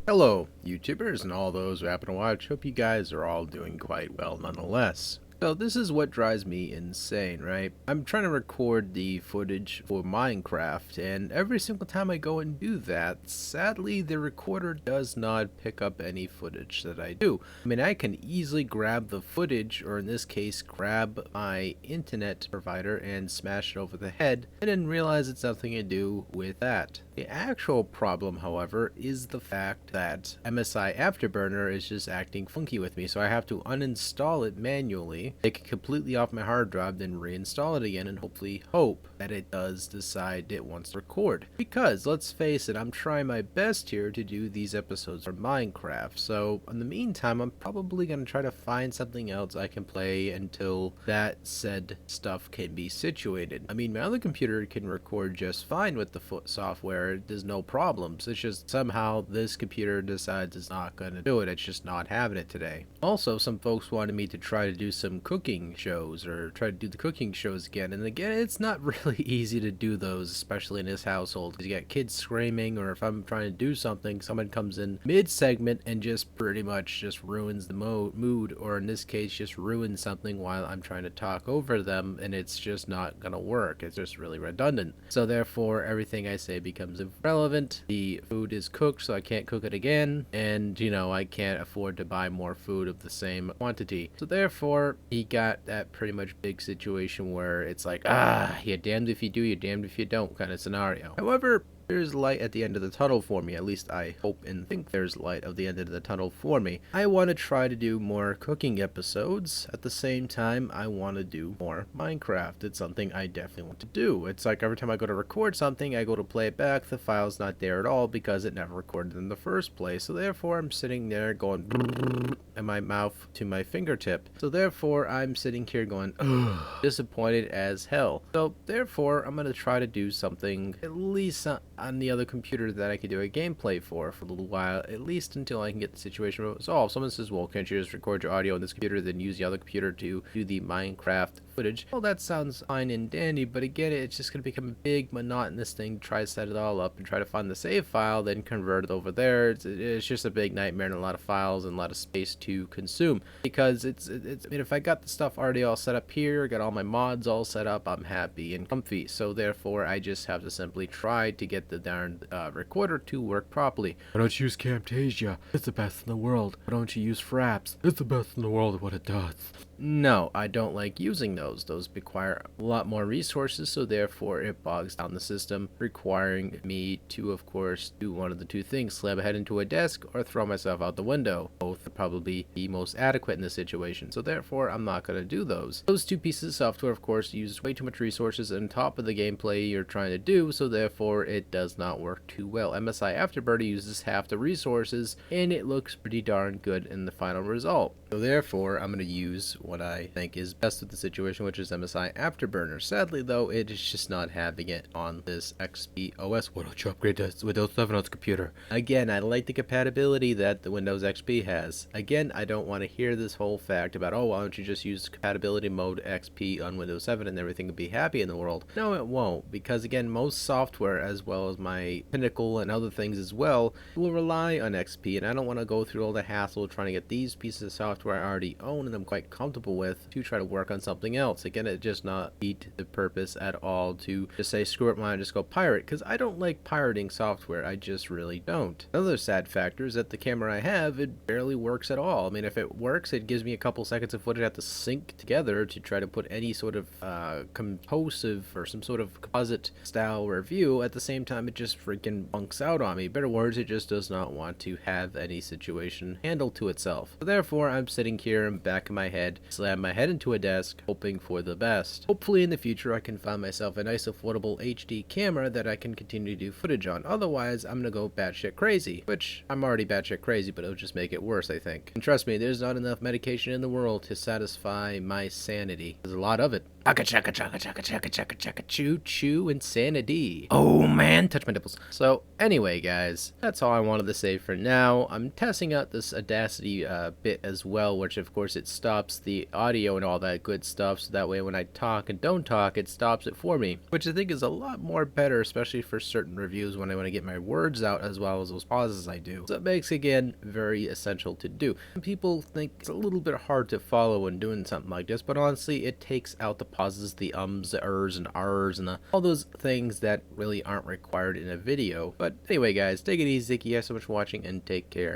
Hello, YouTubers and all those who happen to watch. Hope you guys are all doing quite well nonetheless. So this is what drives me insane, right? I'm trying to record the footage for Minecraft, and every single time I go and do that, sadly the recorder does not pick up any footage that I do. I mean, I can easily grab the footage, or in this case, grab my internet provider and smash it over the head, and then realize it's nothing to do with that. The actual problem, however, is the fact that MSI Afterburner is just acting funky with me, so I have to uninstall it manually, take it completely off my hard drive, then reinstall it again, and hopefully hope that it does decide it wants to record. Because, let's face it, I'm trying my best here to do these episodes for Minecraft, so in the meantime, I'm probably going to try to find something else I can play until that said stuff can be situated. I mean, my other computer can record just fine with the software. There's no problems. It's just somehow this computer decides it's not going to do it. It's just not having it today. Also, some folks wanted me to try to do some cooking shows, or try to do the cooking shows again. And again, it's not really easy to do those, especially in this household, because you got kids screaming, or if I'm trying to do something, someone comes in mid-segment and just pretty much just ruins the mood, or in this case, just ruins something while I'm trying to talk over them, and it's just not going to work. It's just really redundant. So therefore, everything I say becomes irrelevant. The food is cooked, so I can't cook it again, and you know, I can't afford to buy more food of the same quantity. So therefore, he got that pretty much big situation where it's like, you're damned if you do, you're damned if you don't kind of scenario. However, there's light at the end of the tunnel for me. At least I hope and think there's light at the end of the tunnel for me. I want to try to do more cooking episodes. At the same time, I want to do more Minecraft. It's something I definitely want to do. It's like every time I go to record something, I go to play it back, the file's not there at all because it never recorded in the first place. So therefore, I'm sitting there going in my mouth to my fingertip. So therefore, I'm sitting here going, disappointed as hell. So therefore, I'm going to try to do something at least on the other computer that I could do a gameplay for a little while, at least until I can get the situation resolved. Someone says, well, can't you just record your audio on this computer, then use the other computer to do the Minecraft footage? Well, that sounds fine and dandy, but again, it's just going to become a big monotonous thing to try to set it all up and try to find the save file, then convert it over there. It's just a big nightmare and a lot of files and a lot of space to consume, because I mean, if I got the stuff already all set up here, got all my mods all set up, I'm happy and comfy. So therefore, I just have to simply try to get the darn recorder to work properly. Why don't you use Camtasia? It's the best in the world. Why don't you use Fraps? It's the best in the world at what it does. No, I don't like using those. Those require a lot more resources, so therefore it bogs down the system, requiring me to, of course, do one of the two things: slam my head into a desk or throw myself out the window. Both are probably the most adequate in this situation, so therefore I'm not going to do those. Those two pieces of software, of course, use way too much resources on top of the gameplay you're trying to do, so therefore it does not work too well. MSI Afterburner uses half the resources, and it looks pretty darn good in the final result. So therefore, I'm going to use what I think is best with the situation, which is MSI Afterburner. Sadly, though, it is just not having it on this XP OS. Why don't you upgrade to Windows 7 on its computer? Again, I like the compatibility that the Windows XP has. Again, I don't want to hear this whole fact about, oh, why don't you just use compatibility mode XP on Windows 7 and everything will be happy in the world. No, it won't, because again, most software, as well as my Pinnacle and other things as well, will rely on XP, and I don't want to go through all the hassle trying to get these pieces of software I already own and I'm quite comfortable with to try to work on something else. Again, it just not meet the purpose at all to just say screw it, why not just go pirate, because I don't like pirating software. I just really don't. Another sad factor is that the camera I have, it barely works at all. I mean, if it works, it gives me a couple seconds of footage I have to sync together to try to put any sort of compositive or some sort of composite style review. At the same time, it just freaking bunks out on me. Better words, it just does not want to have any situation handled to itself. So therefore, I'm sitting here in back of my head, slam my head into a desk, hoping for the best. Hopefully in the future I can find myself a nice affordable HD camera that I can continue to do footage on. Otherwise, I'm gonna go batshit crazy, which I'm already batshit crazy, but it'll just make it worse, I think. And trust me, there's not enough medication in the world to satisfy my sanity. There's a lot of it. Chaka chaka chaka chaka chaka chaka chaka choo choo insanity. Oh man, touch my nipples. So anyway guys, that's all I wanted to say for now. I'm testing out this Audacity bit as well, which of course it stops the audio and all that good stuff, so that way when I talk and don't talk, it stops it for me, which I think is a lot more better, especially for certain reviews when I want to get my words out as well as those pauses I do. So it makes, again, very essential to do. People think it's a little bit hard to follow when doing something like this, but honestly it takes out the pauses, the ums, the ers and r's, and all those things that really aren't required in a video. But anyway guys, take it easy, thank you guys so much for watching, and take care.